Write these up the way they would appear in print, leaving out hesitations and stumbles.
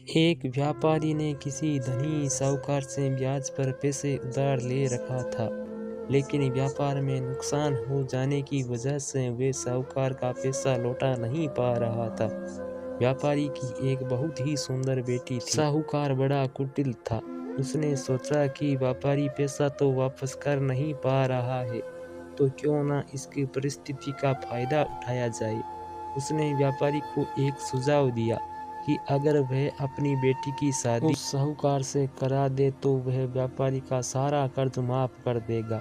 एक व्यापारी ने किसी धनी साहूकार से ब्याज पर पैसे उधार ले रखा था, लेकिन व्यापार में नुकसान हो जाने की वजह से वे साहूकार का पैसा लौटा नहीं पा रहा था। व्यापारी की एक बहुत ही सुंदर बेटी थी। साहूकार बड़ा कुटिल था। उसने सोचा कि व्यापारी पैसा तो वापस कर नहीं पा रहा है, तो क्यों ना इसकी परिस्थिति का फायदा उठाया जाए। उसने व्यापारी को एक सुझाव दिया कि अगर वह अपनी बेटी की शादी उस साहूकार से करा दे तो वह व्यापारी का सारा कर्ज माफ कर देगा।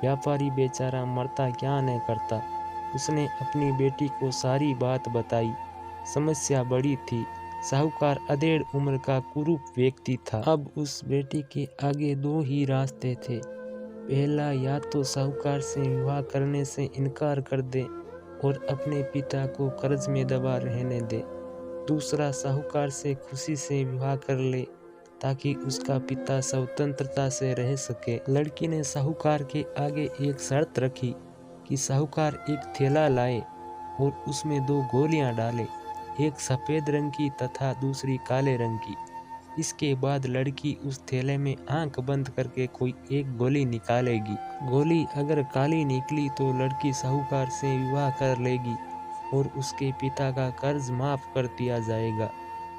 व्यापारी बेचारा मरता क्या न करता। उसने अपनी बेटी को सारी बात बताई। समस्या बड़ी थी। साहूकार अधेड़ उम्र का कुरूप व्यक्ति था। अब उस बेटी के आगे दो ही रास्ते थे। पहला, या तो साहूकार से विवाह करने से इनकार कर दे और अपने पिता को कर्ज में दबा रहने दे। दूसरा, साहूकार से खुशी से विवाह कर ले ताकि उसका पिता स्वतंत्रता से रह सके। लड़की ने साहूकार के आगे एक शर्त रखी कि साहूकार एक थैला लाए और उसमें 2 गोलियां डाले, एक सफेद रंग की तथा दूसरी काले रंग की। इसके बाद लड़की उस थैले में आंख बंद करके कोई एक गोली निकालेगी। गोली अगर काली निकली तो लड़की साहूकार से विवाह कर लेगी और उसके पिता का कर्ज माफ कर दिया जाएगा।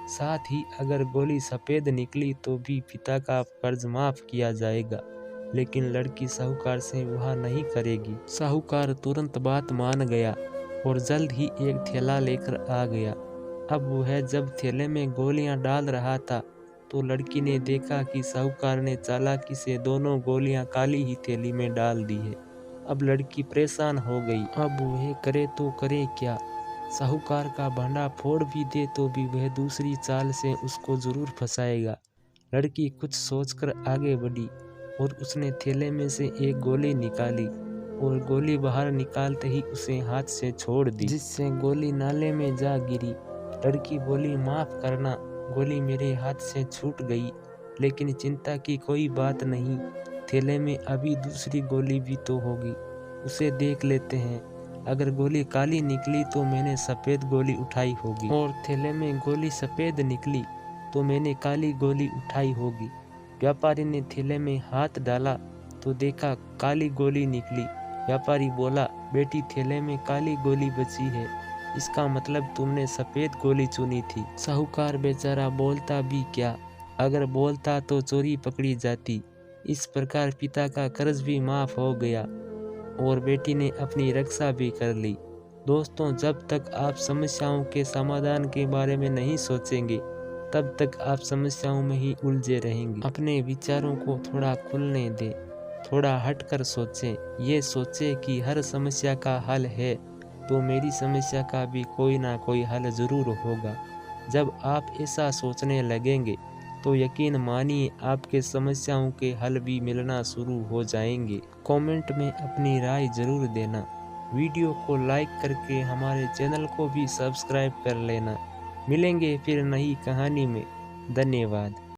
साथ ही अगर गोली सफेद निकली तो भी पिता का कर्ज माफ किया जाएगा, लेकिन लड़की साहूकार से विवाह नहीं करेगी। साहूकार तुरंत बात मान गया और जल्द ही एक थैला लेकर आ गया। अब वह जब थैले में गोलियां डाल रहा था तो लड़की ने देखा कि साहूकार ने चालाकी से दोनों गोलियां काली ही थैली में डाल दी है। अब लड़की परेशान हो गई। अब वह करे तो करे क्या। साहूकार का भांडा फोड़ भी दे तो भी वह दूसरी चाल से उसको जरूर फंसाएगा। लड़की कुछ सोचकर आगे बढ़ी और उसने थैले में से एक गोली निकाली और गोली बाहर निकालते ही उसे हाथ से छोड़ दी, जिससे गोली नाले में जा गिरी। लड़की बोली, माफ करना, गोली मेरे हाथ से छूट गई, लेकिन चिंता की कोई बात नहीं। थैले में अभी दूसरी गोली भी तो होगी, उसे देख लेते हैं। अगर गोली काली निकली तो मैंने सफ़ेद गोली उठाई होगी, और थैले में गोली सफ़ेद निकली तो मैंने काली गोली उठाई होगी। व्यापारी ने थैले में हाथ डाला तो देखा काली गोली निकली। व्यापारी बोला, बेटी, थैले में काली गोली बची है, इसका मतलब तुमने सफ़ेद गोली चुनी थी। साहूकार बेचारा बोलता भी क्या, अगर बोलता तो चोरी पकड़ी जाती। इस प्रकार पिता का कर्ज भी माफ हो गया और बेटी ने अपनी रक्षा भी कर ली। दोस्तों, जब तक आप समस्याओं के समाधान के बारे में नहीं सोचेंगे तब तक आप समस्याओं में ही उलझे रहेंगे। अपने विचारों को थोड़ा खुलने दें, थोड़ा हटकर सोचें। ये सोचें कि हर समस्या का हल है तो मेरी समस्या का भी कोई ना कोई हल ज़रूर होगा। जब आप ऐसा सोचने लगेंगे तो यकीन मानिए आपके समस्याओं के हल भी मिलना शुरू हो जाएंगे। कमेंट में अपनी राय ज़रूर देना। वीडियो को लाइक करके हमारे चैनल को भी सब्सक्राइब कर लेना। मिलेंगे फिर नई कहानी में। धन्यवाद।